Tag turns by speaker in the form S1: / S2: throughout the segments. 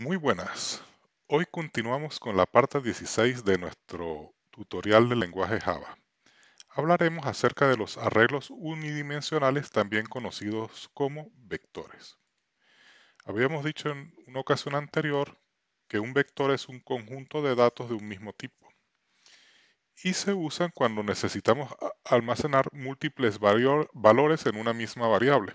S1: Muy buenas. Hoy continuamos con la parte 16 de nuestro tutorial de lenguaje Java. Hablaremos acerca de los arreglos unidimensionales, también conocidos como vectores. Habíamos dicho en una ocasión anterior que un vector es un conjunto de datos de un mismo tipo y se usan cuando necesitamos almacenar múltiples valores en una misma variable.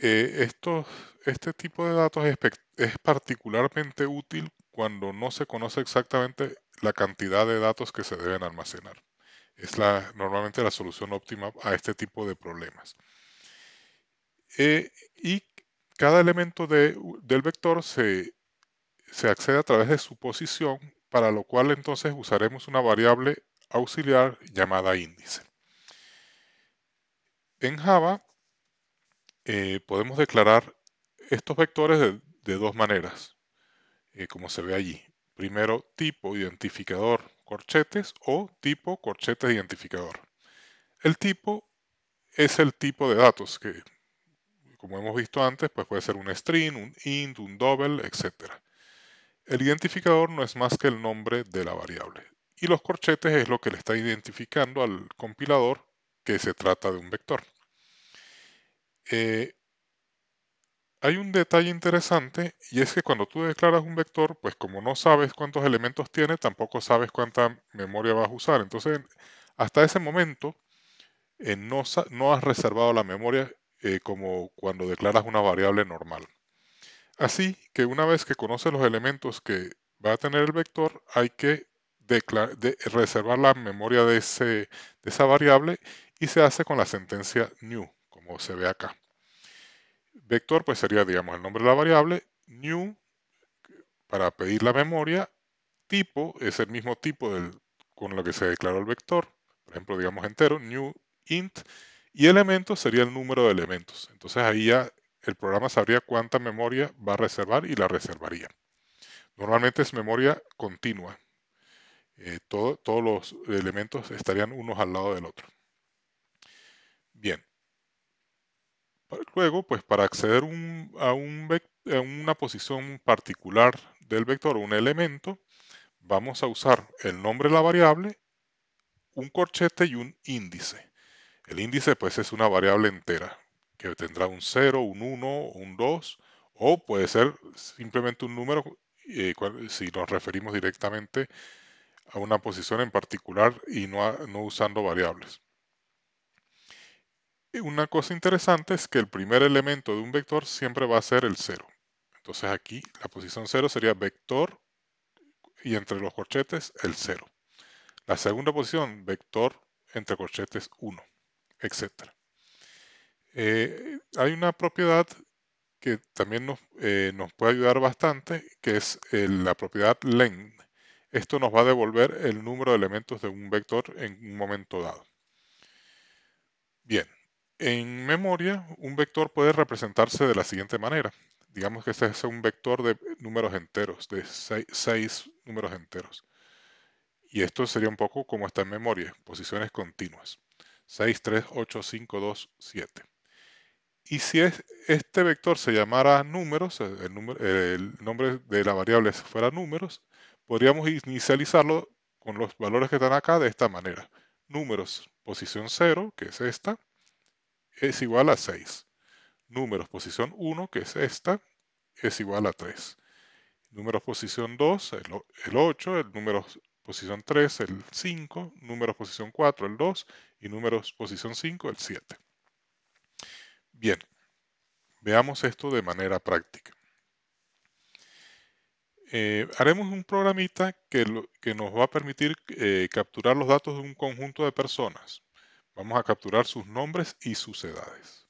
S1: Este tipo de datos es particularmente útil cuando no se conoce exactamente la cantidad de datos que se deben almacenar. Normalmente la solución óptima a este tipo de problemas. Y cada elemento del vector se accede a través de su posición, para lo cual entonces usaremos una variable auxiliar llamada índice. En Java podemos declarar estos vectores de dos maneras. Como se ve allí. Primero, tipo identificador corchetes o tipo corchetes identificador. El tipo es el tipo de datos que, como hemos visto antes, pues puede ser un string, un int, un double, etc. El identificador no es más que el nombre de la variable. Y los corchetes es lo que le está identificando al compilador que se trata de un vector. Eh, Hay un detalle interesante, y es que cuando tú declaras un vector, pues como no sabes cuántos elementos tiene, tampoco sabes cuánta memoria vas a usar. Entonces, hasta ese momento, no has reservado la memoria como cuando declaras una variable normal. Así que una vez que conoces los elementos que va a tener el vector, hay que reservar la memoria de esa variable, y se hace con la sentencia new, como se ve acá. Vector pues sería, digamos, el nombre de la variable, new para pedir la memoria, tipo es el mismo tipo con lo que se declaró el vector, por ejemplo, digamos entero, new int, y elemento sería el número de elementos. Entonces ahí ya el programa sabría cuánta memoria va a reservar y la reservaría. Normalmente es memoria continua. Todos los elementos estarían unos al lado del otro. Bien. Luego, pues para acceder a una posición particular del vector o un elemento, vamos a usar el nombre de la variable, un corchete y un índice. El índice pues es una variable entera que tendrá un 0, un 1, un 2, o puede ser simplemente un número si nos referimos directamente a una posición en particular y no usando variables. Y una cosa interesante es que el primer elemento de un vector siempre va a ser el 0. Entonces aquí la posición 0 sería vector y entre los corchetes el 0. La segunda posición, vector entre corchetes 1, etc. Hay una propiedad que también nos puede ayudar bastante, que es la propiedad len. Esto nos va a devolver el número de elementos de un vector en un momento dado. Bien, en memoria un vector puede representarse de la siguiente manera. Digamos que este es un vector de números enteros, de 6 números enteros. Y esto sería un poco como está en memoria, posiciones continuas. 6, 3, 8, 5, 2, 7. Y si este vector se llamara números, el nombre de la variable fuera números, podríamos inicializarlo con los valores que están acá de esta manera. Números, posición 0, que es esta, es igual a 6. Números, posición 1, que es esta, es igual a 3. Números posición 2, el 8, el número posición 3, el 5, números posición 4, el 2, y números posición 5, el 7. Bien, veamos esto de manera práctica. Haremos un programita que nos va a permitir capturar los datos de un conjunto de personas. Vamos a capturar sus nombres y sus edades.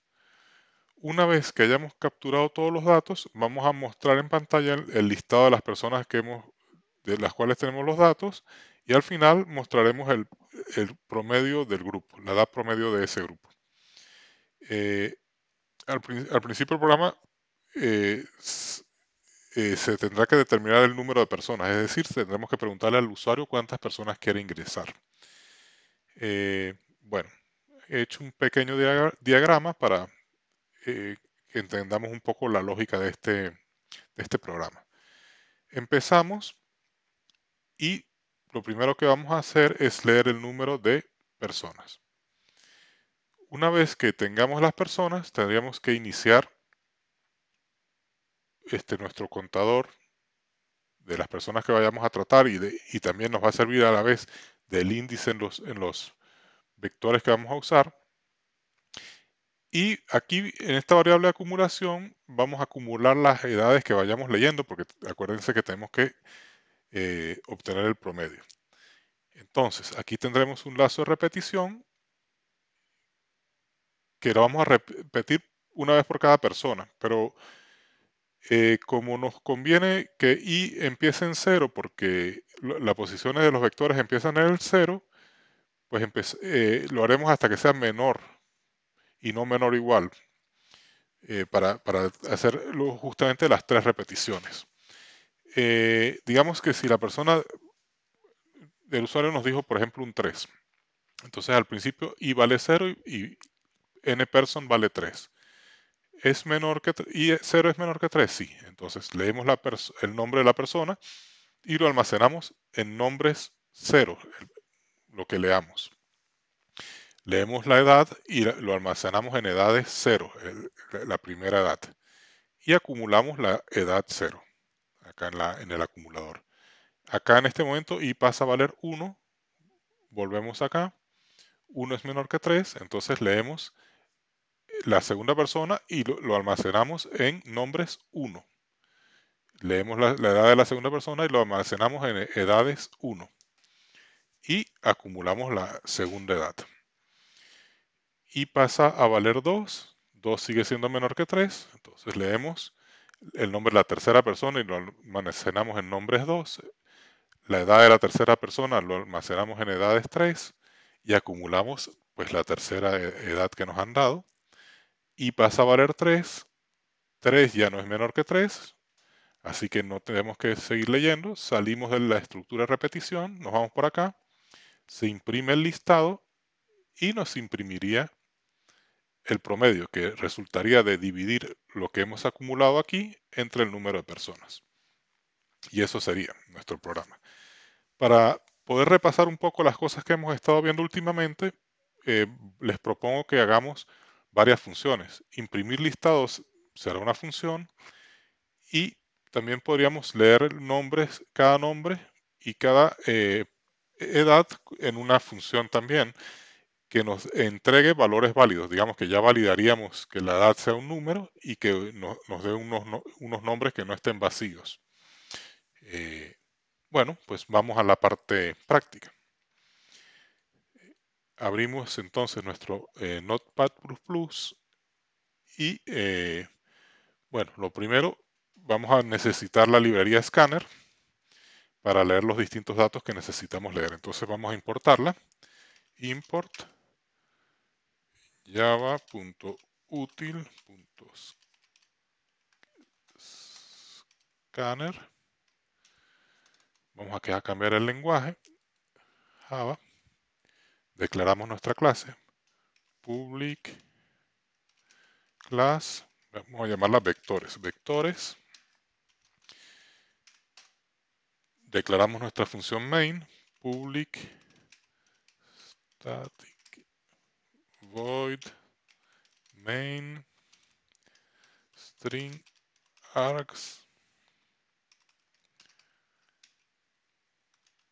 S1: Una vez que hayamos capturado todos los datos, vamos a mostrar en pantalla el listado de las personas de las cuales tenemos los datos, y al final mostraremos el promedio del grupo, la edad promedio de ese grupo. Eh, al principio del programa eh, se tendrá que determinar el número de personas, es decir, tendremos que preguntarle al usuario cuántas personas quiere ingresar. Bueno, he hecho un pequeño diagrama para que entendamos un poco la lógica de este este programa. Empezamos y lo primero que vamos a hacer es leer el número de personas. Una vez que tengamos las personas, tendríamos que iniciar nuestro contador de las personas que vayamos a tratar y también nos va a servir a la vez del índice en los vectores que vamos a usar. Y aquí en esta variable de acumulación vamos a acumular las edades que vayamos leyendo, porque acuérdense que tenemos que obtener el promedio. Entonces, aquí tendremos un lazo de repetición que lo vamos a repetir una vez por cada persona, pero como nos conviene que i empiece en 0, porque las posiciones de los vectores empiezan en el 0, pues lo haremos hasta que sea menor y no menor o igual, para hacer justamente las 3 repeticiones. Digamos que si la persona del usuario nos dijo, por ejemplo, un 3, entonces al principio i vale 0 y n person vale 3. ¿Es menor que y 0 es menor que 3? Sí. Entonces leemos el nombre de la persona y lo almacenamos en nombres 0, lo que leamos. Leemos la edad y lo almacenamos en edades 0, la primera edad. Y acumulamos la edad 0, acá en el acumulador. Acá en este momento i pasa a valer 1, volvemos acá, 1 es menor que 3, entonces leemos la segunda persona y lo almacenamos en nombres 1. Leemos la edad de la segunda persona y lo almacenamos en edades 1. Y acumulamos la segunda edad. Y pasa a valer 2. 2 sigue siendo menor que 3. Entonces leemos el nombre de la tercera persona y lo almacenamos en nombres 2. La edad de la tercera persona lo almacenamos en edades 3. Y acumulamos pues la tercera edad que nos han dado. Y pasa a valer 3. 3 ya no es menor que 3. Así que no tenemos que seguir leyendo. Salimos de la estructura de repetición. Nos vamos por acá. Se imprime el listado y nos imprimiría el promedio, que resultaría de dividir lo que hemos acumulado aquí entre el número de personas. Y eso sería nuestro programa. Para poder repasar un poco las cosas que hemos estado viendo últimamente, les propongo que hagamos varias funciones. Imprimir listados será una función y también podríamos leer nombres, cada nombre y cada edad en una función también que nos entregue valores válidos. Digamos que ya validaríamos que la edad sea un número y que nos dé unos nombres que no estén vacíos. Bueno, pues vamos a la parte práctica. Abrimos entonces nuestro Notepad++ y bueno, lo primero, vamos a necesitar la librería Scanner para leer los distintos datos que necesitamos leer. Entonces vamos a importarla. Import java.util.scanner. Vamos aquí a cambiar el lenguaje. Java. Declaramos nuestra clase. Public class. Vamos a llamarla vectores. Vectores. Declaramos nuestra función main. Public static void main string args.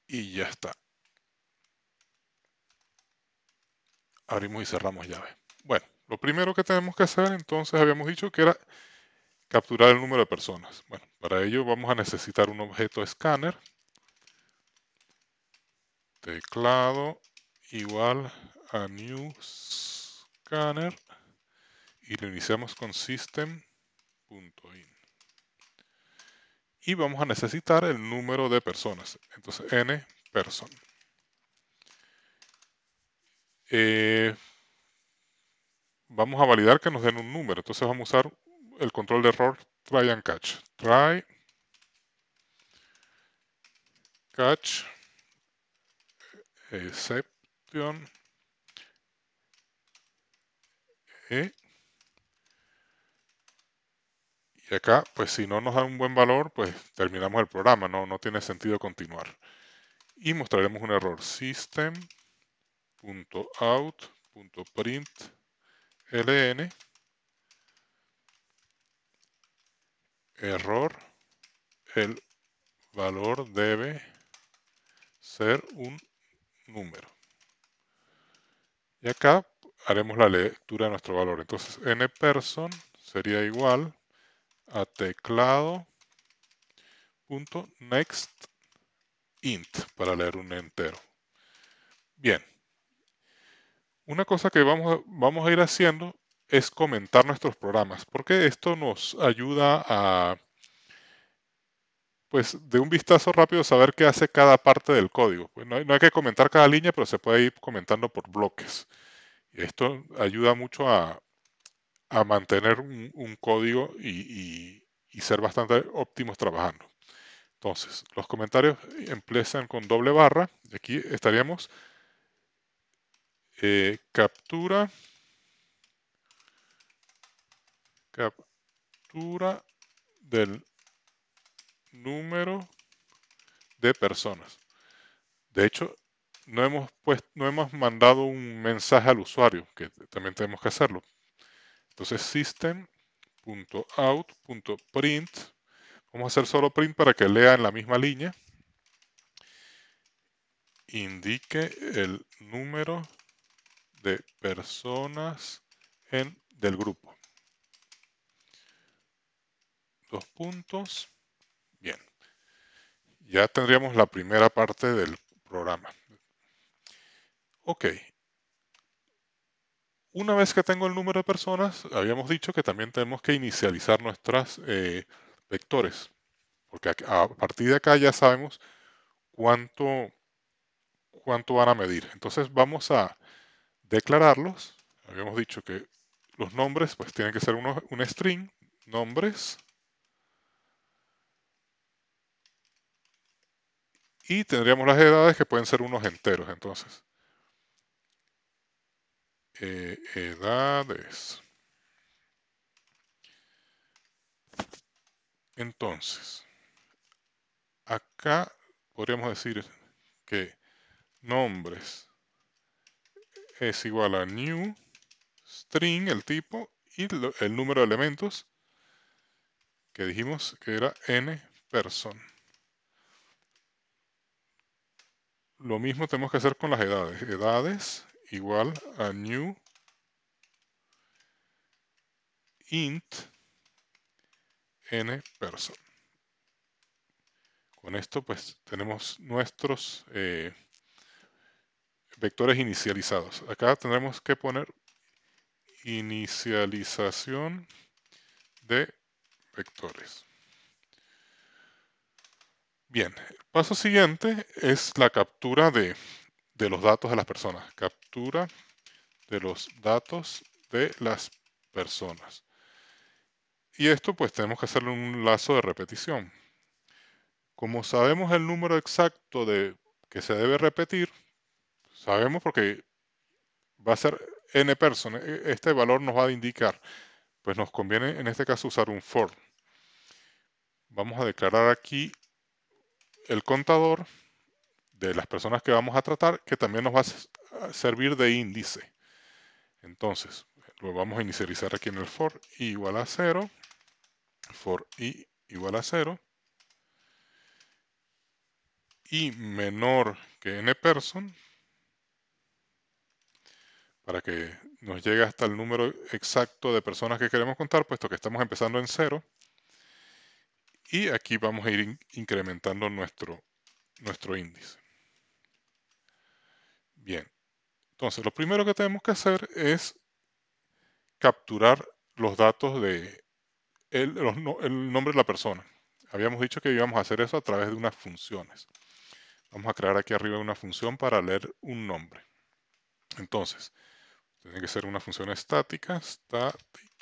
S1: Y ya está. Abrimos y cerramos llave. Bueno, lo primero que tenemos que hacer, entonces habíamos dicho que era capturar el número de personas. Bueno, para ello vamos a necesitar un objeto escáner, teclado igual a new scanner y lo iniciamos con system.in. Y vamos a necesitar el número de personas. Entonces n person. Vamos a validar que nos den un número. Entonces vamos a usar el control de error try and catch. Try, catch, exception, Y acá, pues si no nos da un buen valor, pues terminamos el programa, no tiene sentido continuar. Y mostraremos un error. System.out.println error, el valor debe ser un número. Y acá haremos la lectura de nuestro valor. Entonces, nperson sería igual a teclado.nextInt para leer un entero. Bien, una cosa que vamos a ir haciendo es comentar nuestros programas, porque esto nos ayuda a, pues, de un vistazo rápido saber qué hace cada parte del código. Pues no hay que comentar cada línea, pero se puede ir comentando por bloques. Y esto ayuda mucho a mantener un código y ser bastante óptimos trabajando. Entonces, los comentarios empiezan con doble barra. Y aquí estaríamos captura del número de personas. De hecho, no hemos mandado un mensaje al usuario, que también tenemos que hacerlo. Entonces, system.out.print, vamos a hacer solo print para que lea en la misma línea, indique el número de personas del grupo. Dos puntos. Bien, ya tendríamos la primera parte del programa. Ok, una vez que tengo el número de personas, habíamos dicho que también tenemos que inicializar nuestras vectores, porque a partir de acá ya sabemos cuánto, cuánto van a medir. Entonces vamos a declararlos. Habíamos dicho que los nombres pues tienen que ser un string, nombres, y tendríamos las edades que pueden ser unos enteros. Entonces, edades. Entonces, acá podríamos decir que nombres es igual a new string, el tipo, y el número de elementos que dijimos que era nperson. Lo mismo tenemos que hacer con las edades. Edades igual a new int nperson. Con esto pues tenemos nuestros vectores inicializados. Acá tendremos que poner inicialización de vectores. Bien, el paso siguiente es la captura de los datos de las personas. Captura de los datos de las personas. Y esto pues tenemos que hacerle un lazo de repetición. Como sabemos el número exacto que se debe repetir, sabemos porque va a ser nperson, este valor nos va a indicar, pues nos conviene en este caso usar un for. Vamos a declarar aquí el contador de las personas que vamos a tratar, que también nos va a servir de índice. Entonces, lo vamos a inicializar aquí en el for i igual a 0, for i igual a 0, y menor que nperson, para que nos llegue hasta el número exacto de personas que queremos contar, puesto que estamos empezando en 0. Y aquí vamos a ir incrementando nuestro índice. Bien, entonces lo primero que tenemos que hacer es capturar los datos de el nombre de la persona. Habíamos dicho que íbamos a hacer eso a través de unas funciones. Vamos a crear aquí arriba una función para leer un nombre. Entonces, tiene que ser una función estática, static,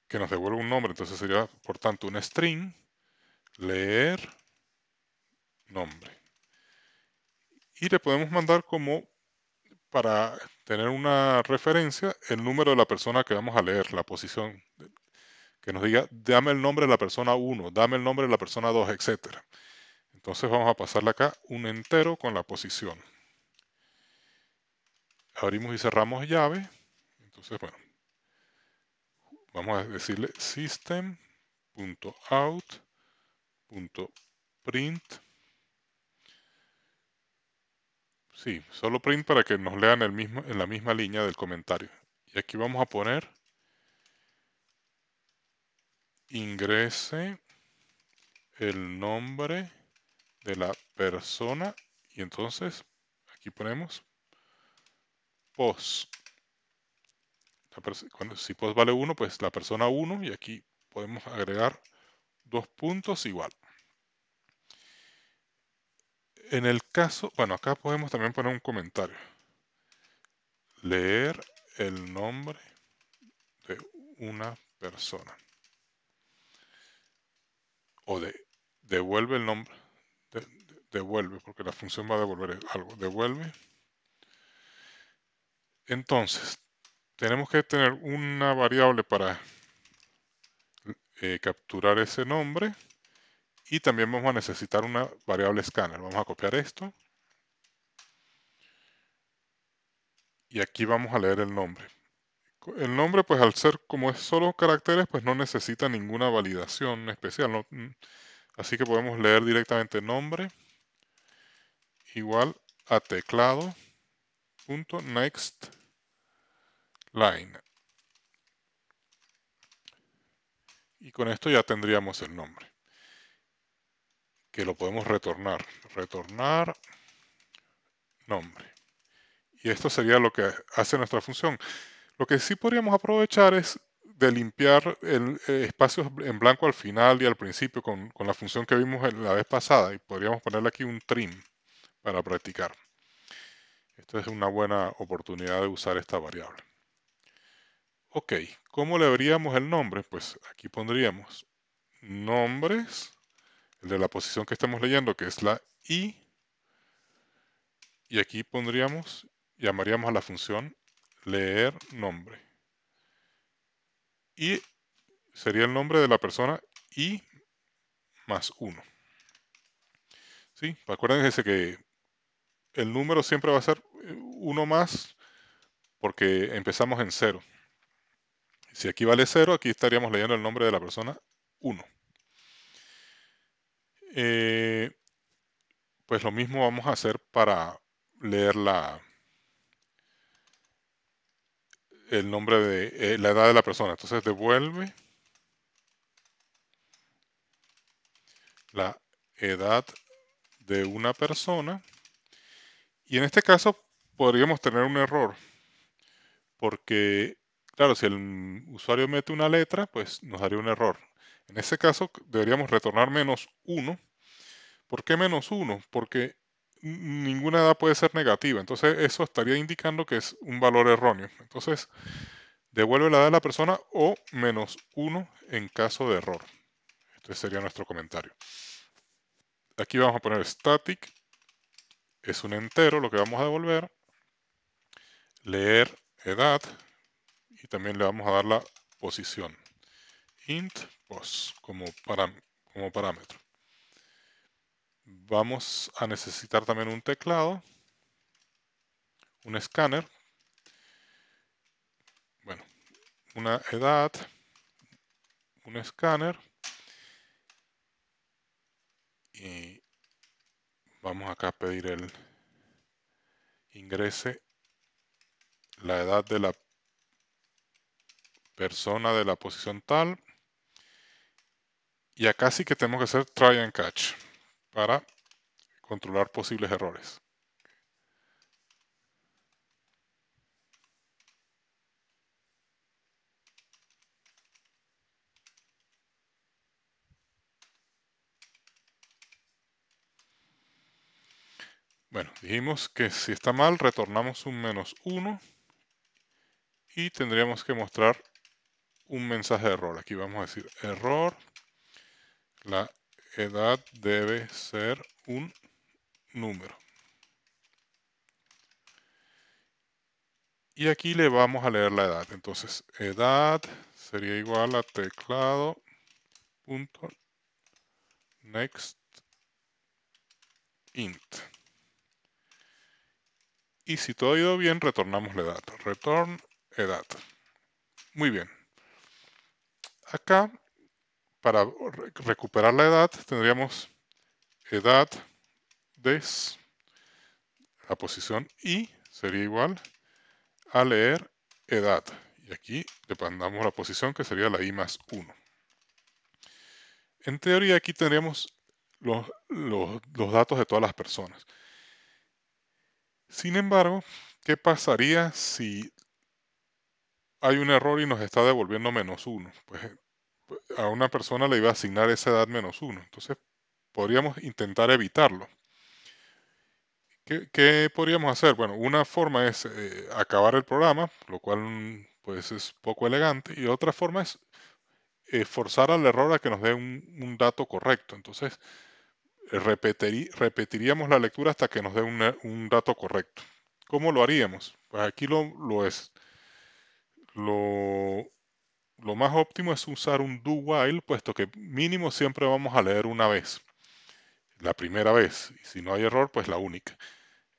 S1: que nos devuelve un nombre. Entonces sería, por tanto, un string, leer nombre. Y le podemos mandar como para tener una referencia, el número de la persona que vamos a leer, la posición, que nos diga, dame el nombre de la persona 1, dame el nombre de la persona 2, etcétera. Entonces vamos a pasarle acá un entero con la posición. Abrimos y cerramos llave. Entonces, bueno, vamos a decirle system.out.print. Sí, solo print para que nos lean en la misma línea del comentario. Y aquí vamos a poner ingrese el nombre de la persona y entonces aquí ponemos post. Si post vale 1, pues la persona 1 y aquí podemos agregar 2 puntos igual. En el caso, bueno, acá podemos también poner un comentario. Leer el nombre de una persona. O devuelve el nombre. Devuelve, porque la función va a devolver algo. Devuelve. Entonces, tenemos que tener una variable para capturar ese nombre. Y también vamos a necesitar una variable scanner. Vamos a copiar esto. Y aquí vamos a leer el nombre. El nombre, pues al ser como es solo caracteres, pues no necesita ninguna validación especial. Así que podemos leer directamente nombre igual a teclado.next line. Y con esto ya tendríamos el nombre, que lo podemos retornar. Retornar nombre. Y esto sería lo que hace nuestra función. Lo que sí podríamos aprovechar es de limpiar espacios en blanco al final y al principio con la función que vimos la vez pasada. Y podríamos ponerle aquí un trim para practicar. Esta es una buena oportunidad de usar esta variable. Ok, ¿cómo le veríamos el nombre? Pues aquí pondríamos nombres, el de la posición que estamos leyendo, que es la I, y aquí llamaríamos a la función leer nombre. Y sería el nombre de la persona I más 1. ¿Sí? Acuérdense que el número siempre va a ser 1 más porque empezamos en 0. Si aquí vale 0, aquí estaríamos leyendo el nombre de la persona 1. Pues lo mismo vamos a hacer para leer el nombre de la edad de la persona. Entonces devuelve la edad de una persona. Y en este caso podríamos tener un error. Porque, claro, si el usuario mete una letra, pues nos daría un error. En ese caso deberíamos retornar -1. ¿Por qué -1? Porque ninguna edad puede ser negativa. Entonces eso estaría indicando que es un valor erróneo. Entonces devuelve la edad de la persona o -1 en caso de error. Este sería nuestro comentario. Aquí vamos a poner static. Es un entero lo que vamos a devolver. Leer edad. Y también le vamos a dar la posición. Int pos como parámetro. Vamos a necesitar también un teclado. Un escáner. Bueno, una edad. Un escáner. Y vamos acá a pedir el ingrese la edad de la persona de la posición tal. Y acá sí que tenemos que hacer try and catch para controlar posibles errores. Bueno, dijimos que si está mal retornamos un -1 y tendríamos que mostrar un mensaje de error. Aquí vamos a decir error, la edad debe ser un número. y aquí le vamos a leer la edad. Entonces, edad sería igual a teclado punto next int. Y si todo ha ido bien, retornamos la edad. Return edad. Muy bien. Acá, para recuperar la edad, tendríamos edad des, la posición i sería igual a leer edad. Y aquí le mandamos la posición que sería la i más 1. En teoría aquí tendríamos los datos de todas las personas. Sin embargo, ¿qué pasaría si hay un error y nos está devolviendo -1? Pues a una persona le iba a asignar esa edad -1. Entonces podríamos intentar evitarlo. ¿Qué podríamos hacer? Bueno, una forma es acabar el programa, lo cual pues es poco elegante, y otra forma es forzar al error a que nos dé un dato correcto. Entonces repetiríamos la lectura hasta que nos dé un dato correcto. ¿Cómo lo haríamos? Pues aquí lo, lo más óptimo es usar un do while, puesto que mínimo siempre vamos a leer una vez, la primera vez, y si no hay error, pues la única.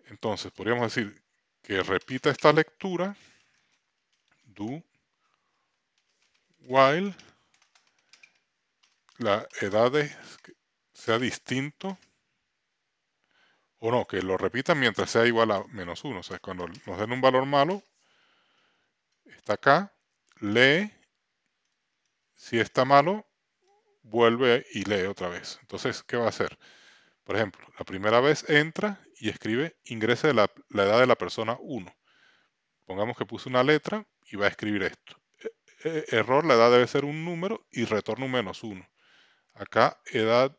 S1: Entonces podríamos decir que repita esta lectura, do while la edad sea distinto, o no, que lo repita mientras sea igual a -1. O sea, cuando nos den un valor malo, está acá, lee, si está malo, vuelve y lee otra vez. Entonces, ¿qué va a hacer? Por ejemplo, la primera vez entra y escribe, ingrese la edad de la persona 1. Pongamos que puse una letra y va a escribir esto. Error, la edad debe ser un número y retorna un -1. Acá, edades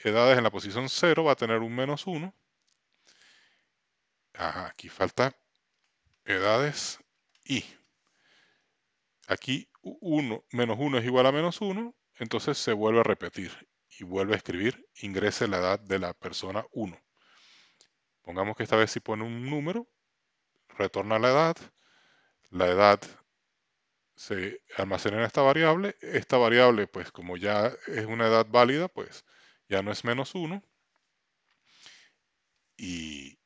S1: en la posición 0 va a tener un -1. Ajá, aquí falta edades y. Aquí 1 -1 es igual a -1, entonces se vuelve a repetir y vuelve a escribir, ingrese la edad de la persona 1. Pongamos que esta vez si pone un número, retorna la edad se almacena en esta variable pues como ya es una edad válida, pues ya no es -1 y,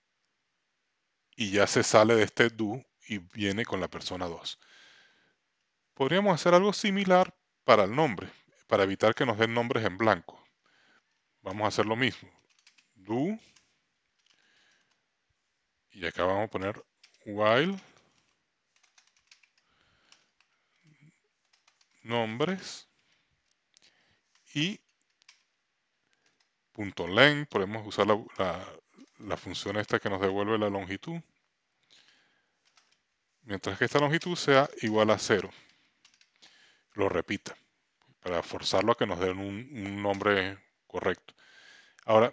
S1: y ya se sale de este do y viene con la persona 2. Podríamos hacer algo similar para el nombre, para evitar que nos den nombres en blanco. Vamos a hacer lo mismo. Do, y acá vamos a poner while nombres y .length. Podemos usar la función esta que nos devuelve la longitud, mientras que esta longitud sea igual a 0. Lo repita, para forzarlo a que nos den un nombre correcto. Ahora,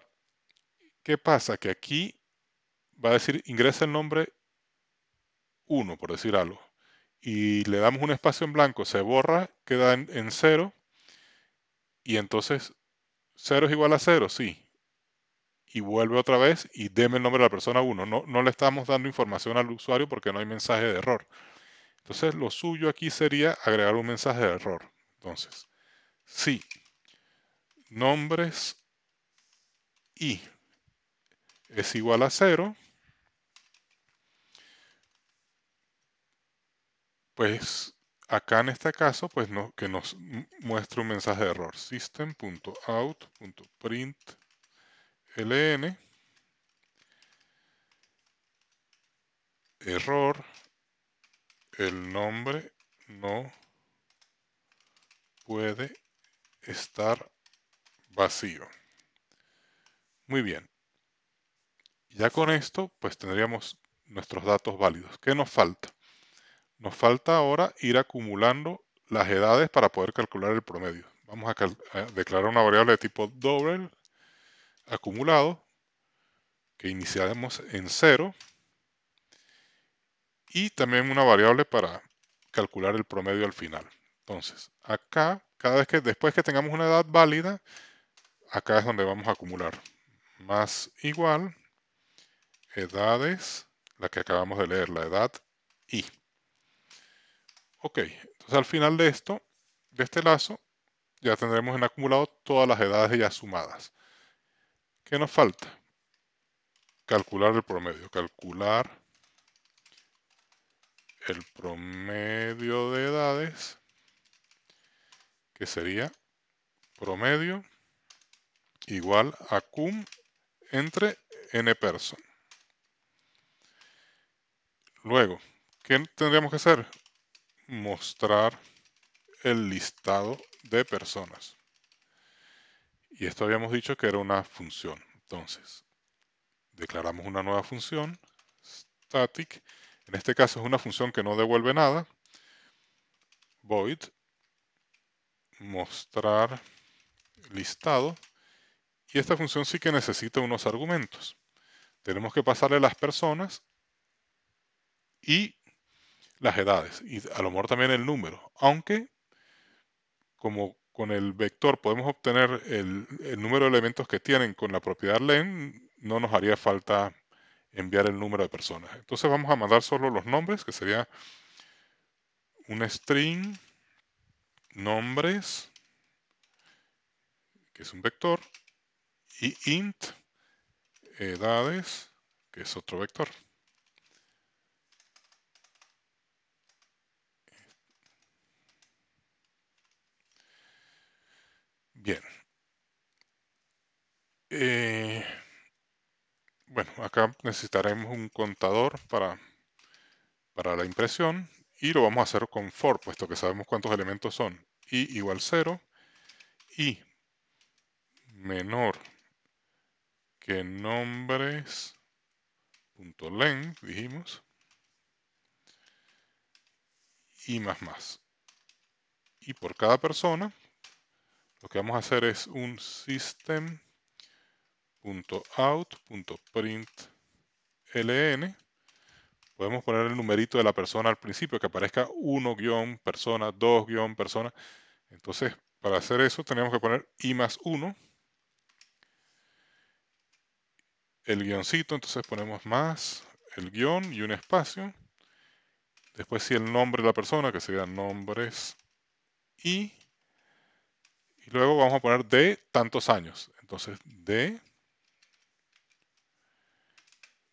S1: ¿qué pasa? Que aquí va a decir ingresa el nombre 1, por decir algo, y le damos un espacio en blanco, se borra, queda en 0, y entonces 0 es igual a 0, sí, y vuelve otra vez y deme el nombre de la persona 1. No le estamos dando información al usuario porque no hay mensaje de error. Entonces lo suyo aquí sería agregar un mensaje de error. Entonces, si nombres y es igual a 0, pues acá en este caso, pues que nos muestre un mensaje de error. System.out.println error, el nombre no puede estar vacío. Muy bien. Ya con esto, pues tendríamos nuestros datos válidos. ¿Qué nos falta? Nos falta ahora ir acumulando las edades para poder calcular el promedio. Vamos a declarar una variable de tipo double acumulado que iniciaremos en 0 y también una variable para calcular el promedio al final. Entonces, acá, cada vez que después que tengamos una edad válida, acá es donde vamos a acumular más igual edades, la que acabamos de leer, la edad y. Ok, entonces al final de esto, de este lazo, ya tendremos en acumulado todas las edades ya sumadas. ¿Qué nos falta? Calcular el promedio. Calcular el promedio de edades, que sería promedio igual a cum entre n person. Luego, ¿qué tendríamos que hacer? Mostrar el listado de personas. Y esto habíamos dicho que era una función. Entonces, declaramos una nueva función, static. En este caso es una función que no devuelve nada. Void mostrar listado. Y esta función sí que necesita unos argumentos. Tenemos que pasarle las personas y las edades. Y a lo mejor también el número. Aunque como con el vector podemos obtener el número de elementos que tienen con la propiedad len, no nos haría falta enviar el número de personas. Entonces vamos a mandar solo los nombres, que sería un string nombres, que es un vector, y int edades, que es otro vector. Bien. Bueno, acá necesitaremos un contador para la impresión y lo vamos a hacer con for, puesto que sabemos cuántos elementos son. I igual 0 y menor que nombres.len, dijimos, y más. Y por cada persona, lo que vamos a hacer es un system.out.println. Podemos poner el numerito de la persona al principio, que aparezca 1-persona, 2-persona. Entonces, para hacer eso tenemos que poner i más 1, el guioncito, entonces ponemos más, el guión y un espacio. Después sí el nombre de la persona, que sería nombres y luego vamos a poner de tantos años. Entonces,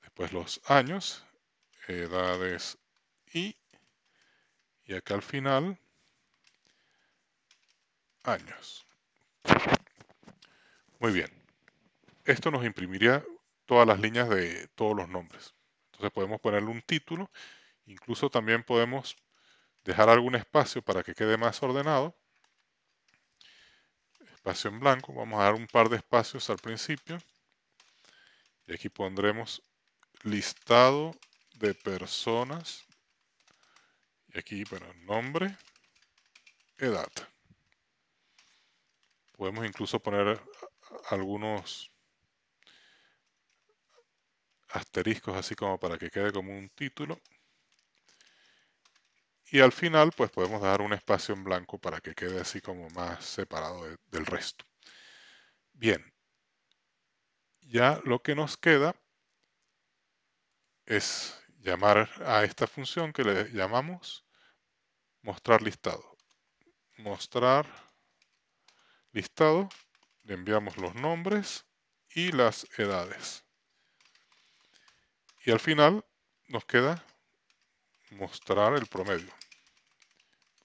S1: después los años, edades y acá al final, años. Muy bien. Esto nos imprimiría todas las líneas de todos los nombres. Entonces podemos ponerle un título. Incluso también podemos dejar algún espacio para que quede más ordenado. Espacio en blanco. Vamos a dar un par de espacios al principio. Y aquí pondremos listado de personas. Y aquí, bueno, nombre, edad. Podemos incluso poner algunos asteriscos así como para que quede como un título. Y al final pues podemos dejar un espacio en blanco para que quede así como más separado del resto. Bien, ya lo que nos queda es llamar a esta función que le llamamos mostrar listado. Mostrar listado, le enviamos los nombres y las edades. Y al final nos queda mostrar el promedio,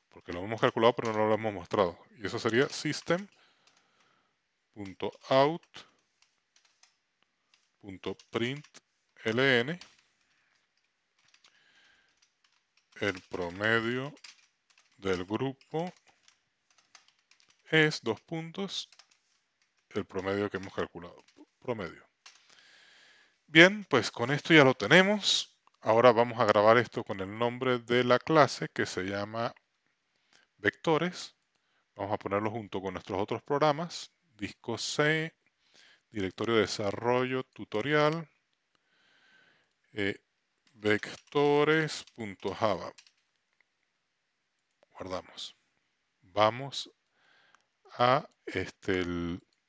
S1: porque lo hemos calculado pero no lo hemos mostrado. Y eso sería system.out.println el promedio del grupo es el promedio que hemos calculado. Promedio. Bien, pues con esto ya lo tenemos. Ahora vamos a grabar esto con el nombre de la clase que se llama vectores. Vamos a ponerlo junto con nuestros otros programas. Disco C, directorio de desarrollo, tutorial, vectores.java. Guardamos. Vamos a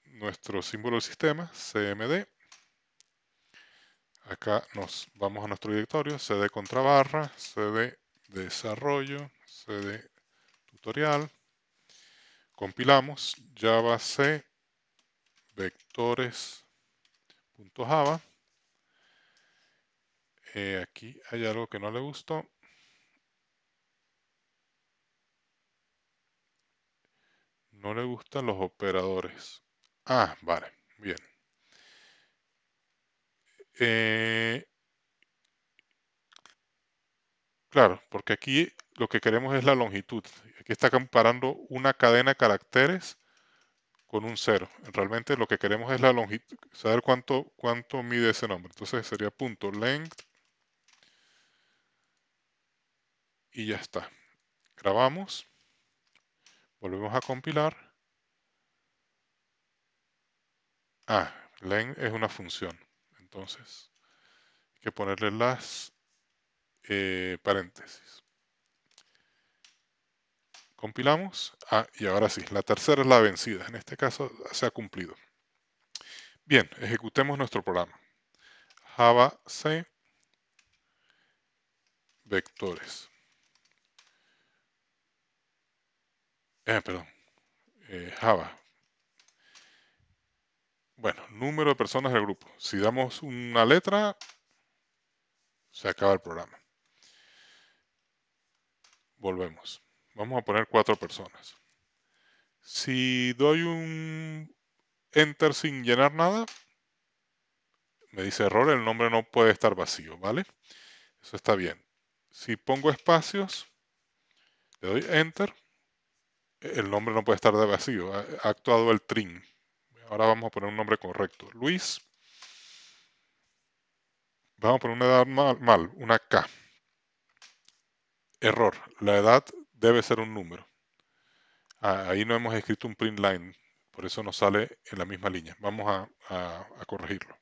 S1: nuestro símbolo del sistema, CMD. Acá nos vamos a nuestro directorio, cd contra barra, cd desarrollo, cd tutorial, compilamos java c vectores.java. Aquí hay algo que no le gustó. No le gustan los operadores. Ah, vale, bien. Eh, claro, porque aquí lo que queremos es la longitud. Aquí está comparando una cadena de caracteres con un cero. Realmente lo que queremos es la longitud, saber cuánto mide ese nombre. Entonces sería punto length y ya está. Grabamos, volvemos a compilar. Ah, len es una función. Entonces hay que ponerle las paréntesis. Compilamos. Ah, y ahora sí, la tercera es la vencida. En este caso se ha cumplido. Bien, ejecutemos nuestro programa. Java C vectores. Perdón. Java. Bueno, número de personas del grupo. Si damos una letra, se acaba el programa. Volvemos. Vamos a poner 4 personas. Si doy un enter sin llenar nada, me dice error, el nombre no puede estar vacío, ¿vale? Eso está bien. Si pongo espacios, le doy enter, el nombre no puede estar de vacío. Ha actuado el trim. Ahora vamos a poner un nombre correcto. Luis. Vamos a poner una edad mal, una K. Error. La edad debe ser un número. Ahí no hemos escrito un print line. Por eso nos sale en la misma línea. Vamos a corregirlo.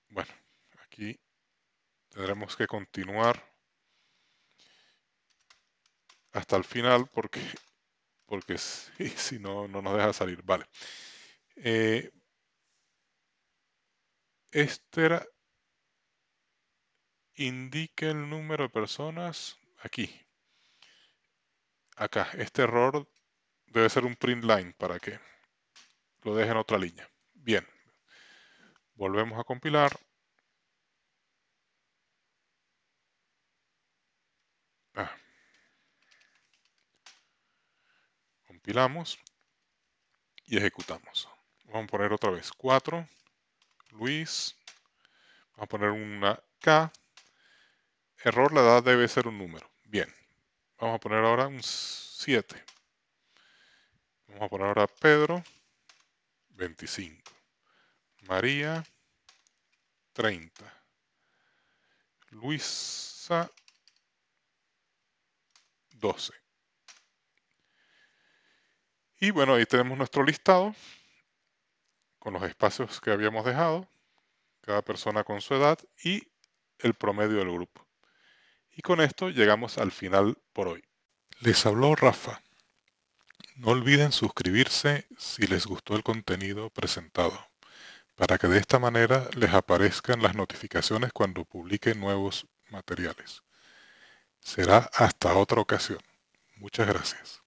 S1: Bueno, aquí tendremos que continuar hasta el final porque si no, no nos deja salir. Vale. Este era, indique el número de personas aquí. Acá, este error debe ser un print line para que lo deje en otra línea. Bien, volvemos a compilar. Ah, compilamos y ejecutamos. Vamos a poner otra vez 4, Luis, vamos a poner una K, error, la edad debe ser un número. Bien, vamos a poner ahora un 7. Vamos a poner ahora Pedro, 25. María, 30. Luisa, 12. Y bueno, ahí tenemos nuestro listado con los espacios que habíamos dejado, cada persona con su edad y el promedio del grupo. Y con esto llegamos al final por hoy. Les habló Rafa. No olviden suscribirse si les gustó el contenido presentado, para que de esta manera les aparezcan las notificaciones cuando publique nuevos materiales. Será hasta otra ocasión. Muchas gracias.